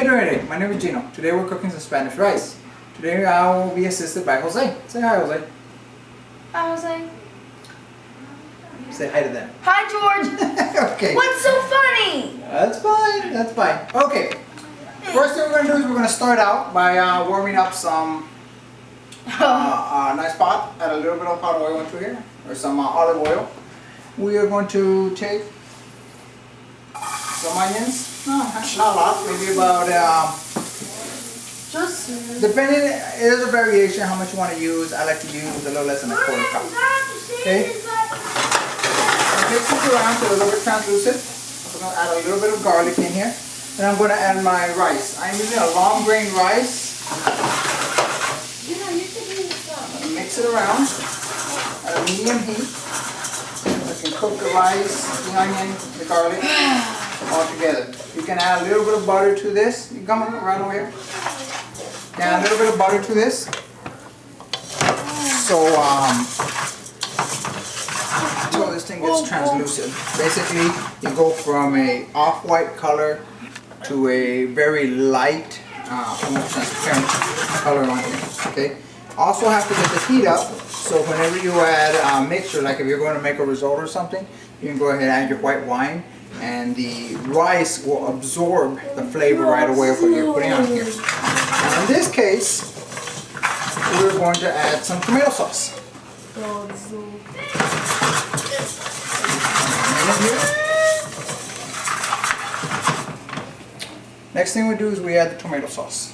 How you doing today? My name is Gino. Today we're cooking some Spanish rice. Today I will be assisted by Jose. Say hi, Jose. Hi, Jose. Say hi to them. Hi, George. Okay. What's so funny? That's fine. That's fine. Okay. First thing we're going to do is we're going to start out by warming up some nice pot. Add a little bit of hot oil into here, or some olive oil. We are going to take some onions. No, not a lot. Maybe about Just depending, there's a variation how much you want to use. I like to use a little less than a quarter cup. Okay? Mix this around so it's a little bit translucent. I'm going to add a little bit of garlic in here. And I'm going to add my rice. I'm using a long grain rice. Mix it around at a medium heat. I can cook the rice, the onion, the garlic all together. You can add a little bit of butter to this. You come around over here. Add a little bit of butter to this. So until this thing gets translucent. Basically, you go from a off-white color to a very light, almost transparent color on here. Okay. Also have to get the heat up. So whenever you add a mixture, like if you're going to make a risotto or something, you can go ahead and add your white wine, and the rice will absorb the flavor right away of what you're putting on here. Now in this case, we're going to add some tomato sauce. Next thing we do is we add the tomato sauce.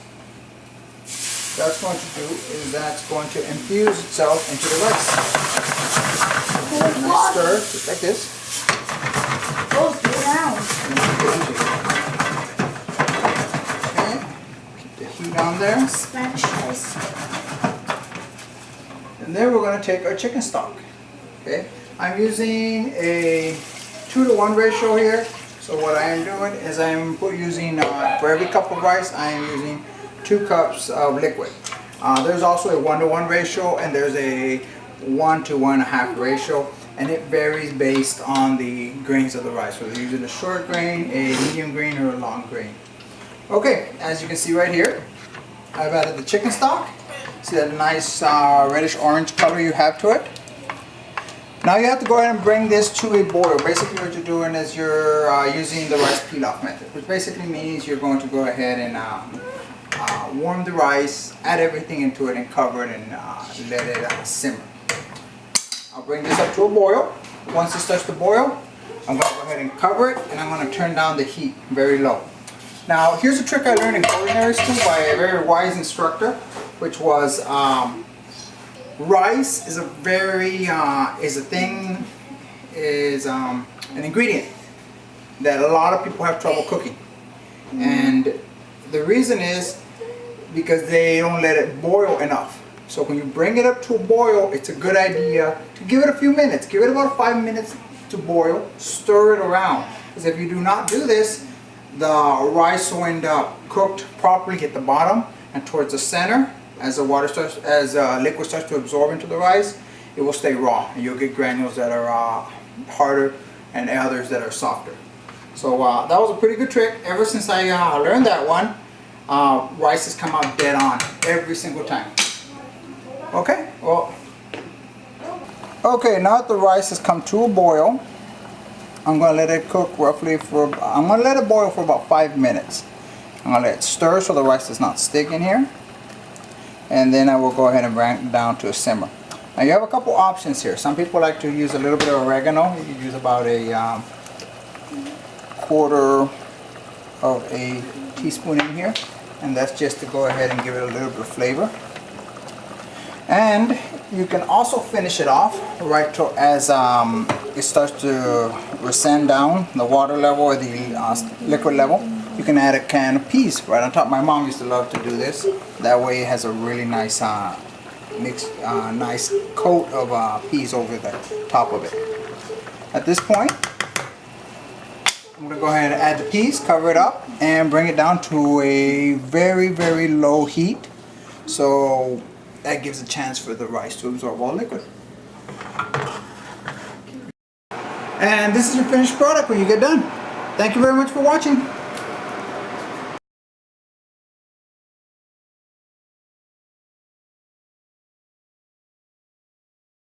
What that's going to do is that's going to infuse itself into the rice. And I stir just like this. Okay, keep the heat on there. Spanish rice. And then we're going to take our chicken stock. Okay, I'm using a 2-to-1 ratio here. So what I am doing is I'm using, for every cup of rice, I am using 2 cups of liquid. There's also a 1-to-1 ratio, and there's a 1 to 1.5 ratio, and it varies based on the grains of the rice, whether you're using a short grain, a medium grain, or a long grain. Okay, as you can see right here, I've added the chicken stock. See that nice reddish orange color you have to it? Now you have to go ahead and bring this to a boil. Basically what you're doing is you're using the rice pilaf method, which basically means you're going to go ahead and warm the rice, add everything into it and cover it and let it simmer. I'll bring this up to a boil. Once it starts to boil, I'm going to go ahead and cover it, and I'm going to turn down the heat very low. Now here's a trick I learned in culinary school by a very wise instructor, which was rice is an ingredient that a lot of people have trouble cooking, and the reason is because they don't let it boil enough. So when you bring it up to a boil, it's a good idea to give it a few minutes. Give it about 5 minutes to boil. Stir it around, because if you do not do this, the rice will end up cooked properly at the bottom and towards the center. As the liquid starts to absorb into the rice, it will stay raw, and you'll get granules that are harder and others that are softer. So that was a pretty good trick. Ever since I learned that one, rice has come out dead on every single time. Okay, well, okay, now that the rice has come to a boil, I'm going to let it cook roughly I'm going to let it boil for about 5 minutes. I'm going to let it stir so the rice does not stick in here. And then I will go ahead and bring it down to a simmer. Now you have a couple options here. Some people like to use a little bit of oregano. You can use about a quarter of a teaspoon in here, and that's just to go ahead and give it a little bit of flavor. And you can also finish it off right to as it starts to rescend down the water level or the liquid level. You can add a can of peas right on top. My mom used to love to do this. That way it has a really nice nice coat of peas over the top of it. At this point, I'm going to go ahead and add the peas, cover it up, and bring it down to a very, very low heat. So that gives a chance for the rice to absorb all liquid. And this is your finished product when you get done. Thank you very much for watching.